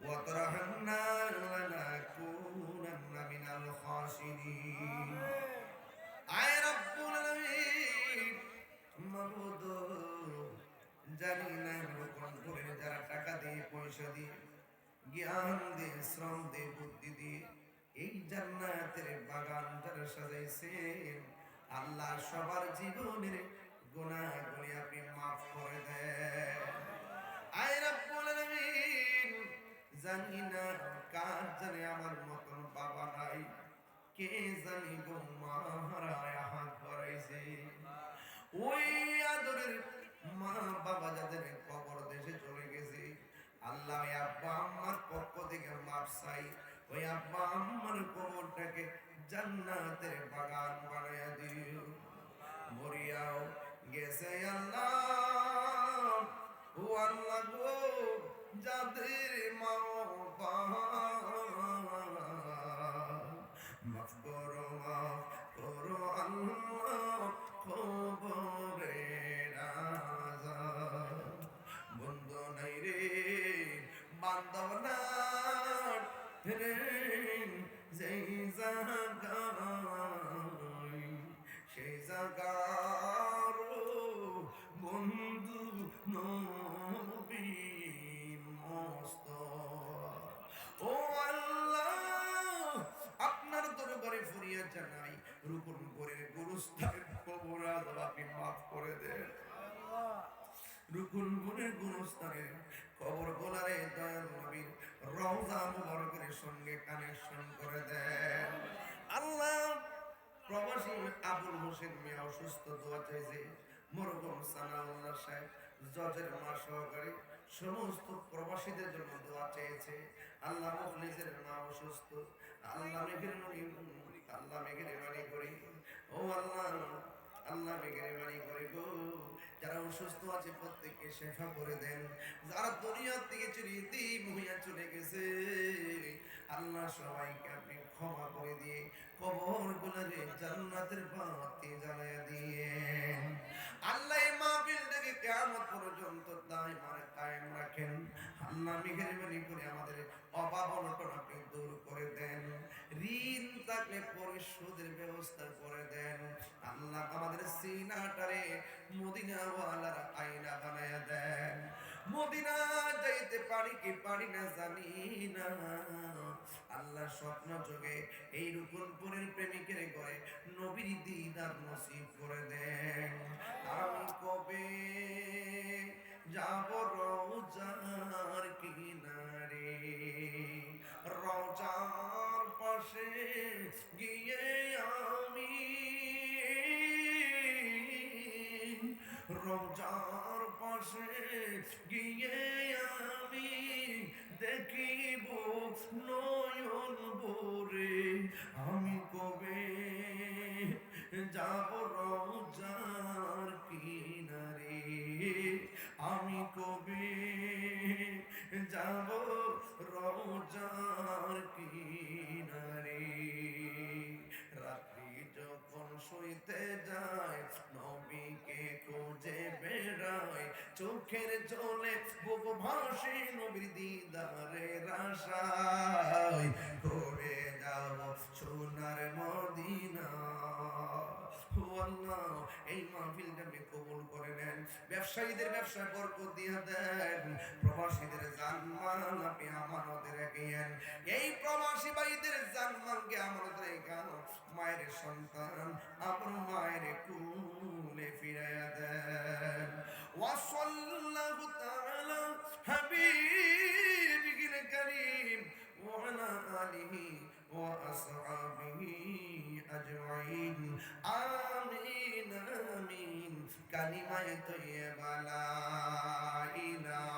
وترحمنا لنكونن من الخاسرين আয় রব্বুল আলামিন মাবুদ জানি না রকম করে যারা টাকা দিয়ে পয়সা দিয়ে জ্ঞান দিয়ে শ্রম দিয়ে বুদ্ধি দিয়ে এই জান্নাতের বাগান যারা সাজাইছেন আল্লাহ সবার জীবনের গুনাহগুলি আপনি মাফ করে দেন আয় রব্বুল আলামিন জানি না কার জানে আমার মতন বাবা নাই কে জানি গো মা হারায় হাত বাড়াইছে ওই আদরের মা বাবা যাদের কবর দেশে চলে গেছে আল্লাহ ওই আব্বা আম্মার পক্ষ থেকে মাফ চাই ওই আব্বা আম্মার কবরটাকে জান্নাতের বাগান বানায়া দিও মরিয়াও গেছে আল্লাহ ও আল্লাহ গো যাদের মা বাবা মাফ করো আল্লাহ খবরে রাজা বন্ধু নাই রে বান্ধব না রে যেই জায়গায় সেই জায়গার বন্ধু নবী মস্ত ও আল্লাহ আপনার দরবারে ফরিয়াদ জানাই রুকুন করে গুরুস্থানের কবর আযাব আপনি মাফ করে দেন রুকুন করে গুরুস্থানের কবর গোলারে দয়াল নবীর রওজা মুবারকের সঙ্গে কানেকশন করে দেন আল্লাহ প্রবাসী আবুল হোসেন মিয়া অসুস্থ দোয়া চাইছে মরহুম সানাউল্লাহ সাহেব জজের মা সহকারে সমস্ত প্রবাসীদের জন্য দোয়া চেয়েছে আল্লাহ মুখলিসের মা অসুস্থ আল্লাহ মেঘের করি ও আল্লাহ মেঘের করে গো যারা অসুস্থ আছে প্রত্যেককে শেফা করে দেন যারা দুনিয়া থেকে চিরদিন চলে গেছে আল্লাহ সবাইকে আপনি ক্ষমা করে দিয়ে কবরগুলোরে জান্নাতের বাতি জ্বালায়া দিয়ে আল্লাহ এই মাহফিলটাকে কিয়ামত পর্যন্ত কায়েম রাখেন আল্লাহ মেহেরবানি করে আমাদের অভাব অনটন আপনি দূর করে দেন ঋণ থাকলে পরিশোধের ব্যবস্থা করে দেন আল্লাহ আমাদের সিনাটারে মদিনাওয়ালার আয়না বানায়া দেন মদিনা যাইতে পারি কি পারি না জানি না আল্লাহ স্বপ্ন যোগে এই রুকুনপুরের প্রেমিকের ঘরে নবীর দিদার নসিব করে দেন আমি কবে যাব রওজার কিনারে রওজার পাশে গিয়ে আমি রওজার পাশে গিয়ে আমি দেখিব নয়ন ভরে আমি কবে যাব রওজার কিনারে আমি কবে যাব রওজার কিনারে রাত্রি যখন শুইতে যায় নবীকে খুঁজে বেড়ায় চোখের জলে বুক ভাসে নবীর দিদারের আশায় ঘুরে যাব সোনার মদিনা ও আল্লাহ এই মাহফিলটা আপনি কবুল করে নেন ব্যবসায়ীদের ব্যবসায় বরকত দিয়ে দেন প্রবাসীদের জানমাল আপনি আমানতে রেখেন এই প্রবাসী ভাইদের জানমালকে আমানত রেখেন মায়ের সন্তান আপনার মায়ের কুলে ফিরাইয়া দেন ওয়া সাল্লাল্লাহু তাআলা হাবিবিল কারীম ওয়া আলা আলিহি ওয়া আসহাবিহি আজমাইন আমিন আমিন কালিমায়ে তাইয়্যিবা লা ইলাহা